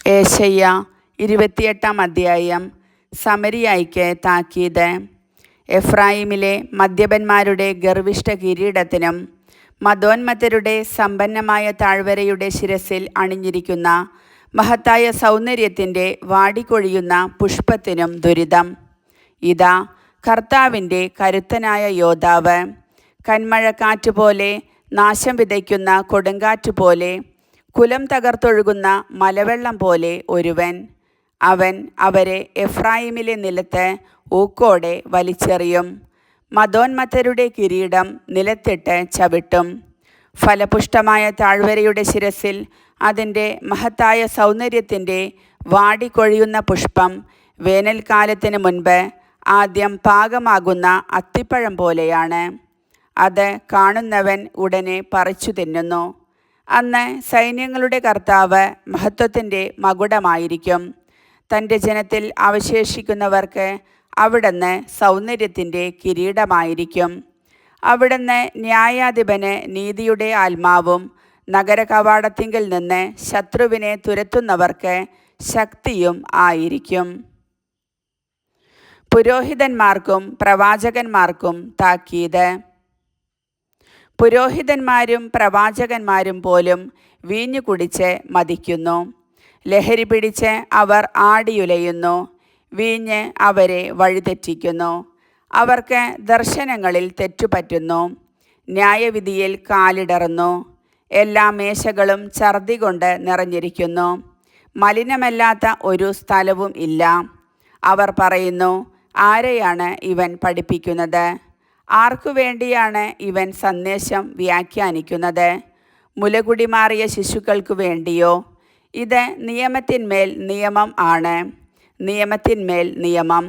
ഏശയ്യ 28-ാം അധ്യായം. സമരിയായിക്ക് താക്കീത്. എഫ്രായിമിലെ മദ്യപന്മാരുടെ ഗർവിഷ്ഠ കിരീടത്തിനും മദോന്മത്തരുടെ സമ്പന്നമായ താഴ്വരയുടെ ശിരസിൽ അണിഞ്ഞിരിക്കുന്ന മഹത്തായ സൗന്ദര്യത്തിൻ്റെ വാടിക്കൊഴിയുന്ന പുഷ്പത്തിനും ദുരിതം. ഇതാ കർത്താവിൻ്റെ കരുത്തനായ യോദ്ധാവ്, കന്മഴക്കാറ്റുപോലെ, നാശം വിതയ്ക്കുന്ന കൊടുങ്കാറ്റുപോലെ, കുലം തകർത്തൊഴുകുന്ന മലവെള്ളം പോലെ ഒരുവൻ. അവൻ അവരെ എഫ്രായിമിലെ നിലത്ത് ഊക്കോടെ വലിച്ചെറിയും. മദോന്മത്തരുടെ കിരീടം നിലത്തിട്ട് ചവിട്ടും. ഫലപുഷ്ടമായ താഴ്വരയുടെ ശിരസിൽ അതിൻ്റെ മഹത്തായ സൗന്ദര്യത്തിൻ്റെ വാടിക്കൊഴിയുന്ന പുഷ്പം വേനൽക്കാലത്തിന് മുൻപ് ആദ്യം പാകമാകുന്ന അത്തിപ്പഴം പോലെയാണ്. അത് കാണുന്നവൻ ഉടനെ പറിച്ചു തിന്നുന്നു. അന്ന് സൈന്യങ്ങളുടെ കർത്താവ് മഹത്വത്തിൻ്റെ മകുടമായിരിക്കും. തൻ്റെ ജനത്തിൽ അവശേഷിക്കുന്നവർക്ക് അവിടുന്ന് സൗന്ദര്യത്തിൻ്റെ കിരീടമായിരിക്കും. അവിടുന്ന് ന്യായാധിപന് നീതിയുടെ ആത്മാവും നഗരകവാടത്തിങ്കൽ നിന്ന് ശത്രുവിനെ തുരത്തുന്നവർക്ക് ശക്തിയും ആയിരിക്കും. പുരോഹിതന്മാർക്കും പ്രവാചകന്മാർക്കും താക്കീത്. പുരോഹിതന്മാരും പ്രവാചകന്മാരും പോലും വീഞ്ഞു കുടിച്ച് മദിക്കുന്നു. ലഹരി പിടിച്ച് അവർ ആടിയുലയുന്നു. വീഞ്ഞ് അവരെ വഴിതെറ്റിക്കുന്നു. അവർക്ക് ദർശനങ്ങളിൽ തെറ്റുപറ്റുന്നു. ന്യായവിധിയിൽ കാലിടറുന്നു. എല്ലാ മേശകളും ഛർദി കൊണ്ട് നിറഞ്ഞിരിക്കുന്നു. മലിനമല്ലാത്ത ഒരു സ്ഥലവും ഇല്ല. അവർ പറയുന്നു, ആരെയാണ് ഇവൻ പഠിപ്പിക്കുന്നത്? ആർക്കു വേണ്ടിയാണ് ഇവൻ സന്ദേശം വ്യാഖ്യാനിക്കുന്നത്? മുലകുടി മാറിയ ശിശുക്കൾക്കു വേണ്ടിയോ? ഇത് നിയമത്തിന്മേൽ നിയമം ആണ്, നിയമത്തിന്മേൽ നിയമം.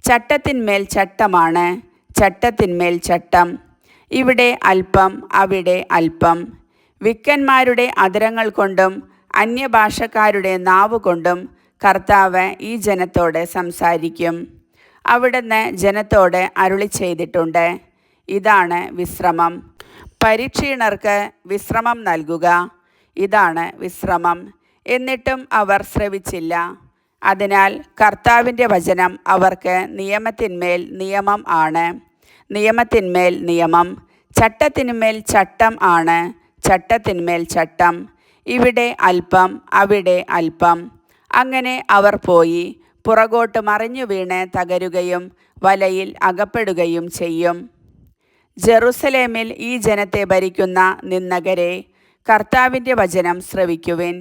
ചട്ടത്തിന്മേൽ ചട്ടമാണ്, ചട്ടത്തിന്മേൽ ചട്ടം. ഇവിടെ അല്പം, അവിടെ അല്പം. വിക്കന്മാരുടെ അധരങ്ങൾ കൊണ്ടും അന്യഭാഷക്കാരുടെ നാവുകൊണ്ടും കർത്താവ് ഈ ജനത്തോട് സംസാരിക്കും. അവിടുന്ന് ജനത്തോട് അരുളി ചെയ്തിട്ടുണ്ട്, ഇതാണ് വിശ്രമം. പരിക്ഷീണർക്ക് വിശ്രമം നൽകുക, ഇതാണ് വിശ്രമം. എന്നിട്ടും അവർ ശ്രവിച്ചില്ല. അതിനാൽ കർത്താവിൻ്റെ വചനം അവർക്ക് നിയമത്തിന്മേൽ നിയമം ആണ്, നിയമത്തിന്മേൽ നിയമം. ചട്ടത്തിന്മേൽ ചട്ടം ആണ്, ചട്ടത്തിന്മേൽ ചട്ടം. ഇവിടെ അല്പം, അവിടെ അല്പം. അങ്ങനെ അവർ പോയി പുറകോട്ട് മറിഞ്ഞു വീണ് തകരുകയും വലയിൽ അകപ്പെടുകയും ചെയ്യും. ജെറുസലേമിൽ ഈ ജനത്തെ ഭരിക്കുന്ന നിന്ദകരെ, കർത്താവിൻ്റെ വചനം ശ്രവിക്കുവിൻ.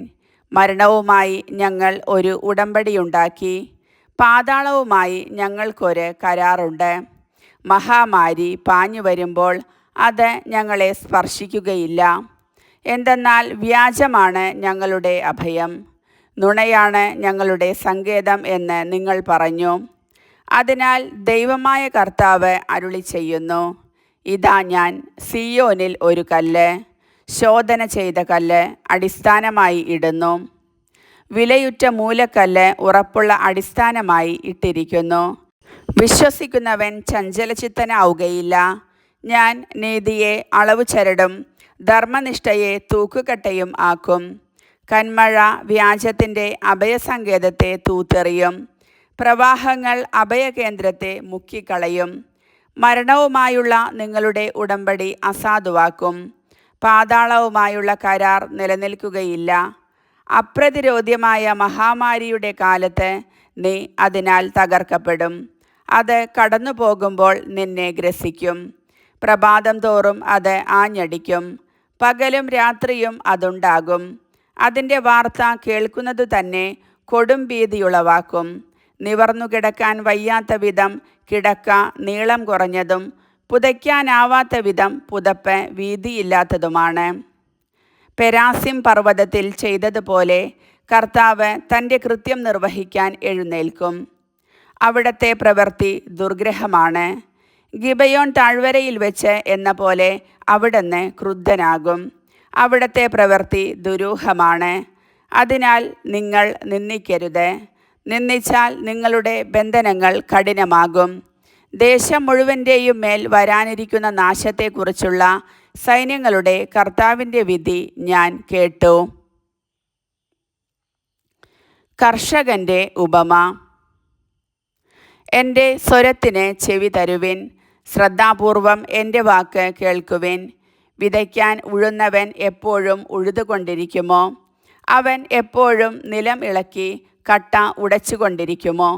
മരണവുമായി ഞങ്ങൾ ഒരു ഉടമ്പടിയുണ്ടാക്കി, പാതാളവുമായി ഞങ്ങൾക്കൊരു കരാറുണ്ട്. മഹാമാരി പാഞ്ഞു വരുമ്പോൾ അത് ഞങ്ങളെ സ്പർശിക്കുകയില്ല. എന്തെന്നാൽ വ്യാജമാണ് ഞങ്ങളുടെ അഭയം, നുണയാണ് ഞങ്ങളുടെ സങ്കേതം എന്ന് നിങ്ങൾ പറഞ്ഞു. അതിനാൽ ദൈവമായ കർത്താവ് അരുളി ചെയ്യുന്നു, ഇതാ ഞാൻ സിയോനിൽ ഒരു കല്ല്, ശോധന ചെയ്ത കല്ല് അടിസ്ഥാനമായി ഇടുന്നു. വിലയുറ്റ മൂലക്കല്ല് ഉറപ്പുള്ള അടിസ്ഥാനമായി ഇട്ടിരിക്കുന്നു. വിശ്വസിക്കുന്നവൻ ചഞ്ചലചിത്തനാവുകയില്ല. ഞാൻ നീതിയെ അളവു ചരടും ധർമ്മനിഷ്ഠയെ തൂക്കുകട്ടയും ആക്കും. കന്മഴ വ്യാജത്തിൻ്റെ അഭയസങ്കേതത്തെ തൂത്തെറിയും. പ്രവാഹങ്ങൾ അഭയകേന്ദ്രത്തെ മുക്കിക്കളയും. മരണവുമായുള്ള നിങ്ങളുടെ ഉടമ്പടി അസാധുവാക്കും. പാതാളവുമായുള്ള കരാർ നിലനിൽക്കുകയില്ല. അപ്രതിരോധ്യമായ മഹാമാരിയുടെ കാലത്ത് നീ അതിനാൽ തകർക്കപ്പെടും. അത് കടന്നു പോകുമ്പോൾ നിന്നെ ഗ്രസിക്കും. പ്രഭാതം തോറും അത് ആഞ്ഞടിക്കും. പകലും രാത്രിയും അതുണ്ടാകും. അതിൻ്റെ വാർത്ത കേൾക്കുന്നതു തന്നെ കൊടും ഭീതിയുളവാക്കും. നിവർന്നു കിടക്കാൻ വയ്യാത്ത വിധം കിടക്ക നീളം കുറഞ്ഞതും പുതയ്ക്കാനാവാത്ത വിധം പുതപ്പ് വീതിയില്ലാത്തതുമാണ്. പെരാസിം പർവ്വതത്തിൽ ചെയ്തതുപോലെ കർത്താവ് തൻ്റെ കൃത്യം നിർവഹിക്കാൻ എഴുന്നേൽക്കും. അവിടത്തെ പ്രവൃത്തി ദുർഗ്രഹമാണ്. ഗിബയോൻ താഴ്വരയിൽ വെച്ച് എന്ന പോലെ അവിടുന്ന് ക്രുദ്ധനാകും. അവിടത്തെ പ്രവൃത്തി ദുരൂഹമാണ്. അതിനാൽ നിങ്ങൾ നിന്ദിക്കരുത്. നിന്ദിച്ചാൽ നിങ്ങളുടെ ബന്ധനങ്ങൾ കഠിനമാകും. ദേശം മുഴുവൻ്റെയും മേൽ വരാനിരിക്കുന്ന നാശത്തെക്കുറിച്ചുള്ള സൈന്യങ്ങളുടെ കർത്താവിൻ്റെ വിധി ഞാൻ കേട്ടു. കർഷകൻ്റെ ഉപമ. എൻ്റെ സ്വരത്തിന് ചെവി തരുവിൻ, ശ്രദ്ധാപൂർവം എൻ്റെ വാക്ക് കേൾക്കുവിൻ. വിതയ്ക്കാൻ ഉഴുന്നവൻ എപ്പോഴും ഉഴുതുകൊണ്ടിരിക്കുമോ? അവൻ എപ്പോഴും നിലം ഇളക്കി കട്ട ഉടച്ചുകൊണ്ടിരിക്കുമോ?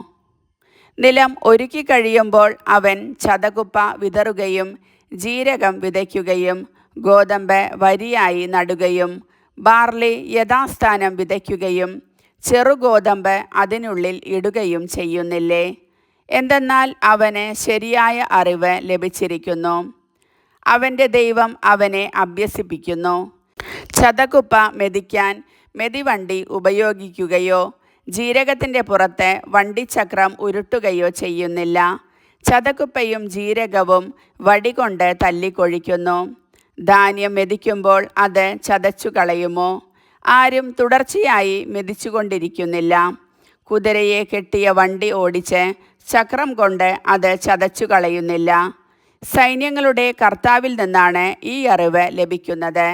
നിലം ഒരുക്കി കഴിയുമ്പോൾ അവൻ ചതകുപ്പ വിതറുകയും ജീരകം വിതയ്ക്കുകയും ഗോതമ്പ് വരിയായി നടുകയും ബാർലി യഥാസ്ഥാനം വിതയ്ക്കുകയും ചെറുഗോതമ്പ് അതിനുള്ളിൽ ഇടുകയും ചെയ്യുന്നില്ലേ? എന്തെന്നാൽ അവന് ശരിയായ അറിവ് ലഭിച്ചിരിക്കുന്നു, അവൻ്റെ ദൈവം അവനെ അഭ്യസിപ്പിക്കുന്നു. ചതകുപ്പ മെതിക്കാൻ മെതിവണ്ടി ഉപയോഗിക്കുകയോ ജീരകത്തിൻ്റെ പുറത്ത് വണ്ടിച്ചക്രം ഉരുട്ടുകയോ ചെയ്യുന്നില്ല. ചതകുപ്പയും ജീരകവും വടികൊണ്ട് തല്ലിക്കൊഴിക്കുന്നു. ധാന്യം മെതിക്കുമ്പോൾ അത് ചതച്ചു കളയുമോ? ആരും തുടർച്ചയായി മെതിച്ചുകൊണ്ടിരിക്കുന്നില്ല. കുതിരയെ കെട്ടിയ വണ്ടി ഓടിച്ച് ചക്രം കൊണ്ട് അത് ചതച്ചു കളയുന്നില്ല. സൈന്യങ്ങളുടെ കർത്താവിൽ നിന്നാണ് ഈ അറിവ് ലഭിക്കുന്നത്.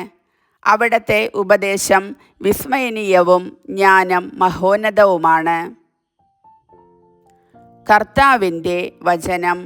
അവിടുത്തെ ഉപദേശം വിസ്മയനീയവും ജ്ഞാനം മഹോന്നതവുമാണ്. കർത്താവിൻ്റെ വചനം.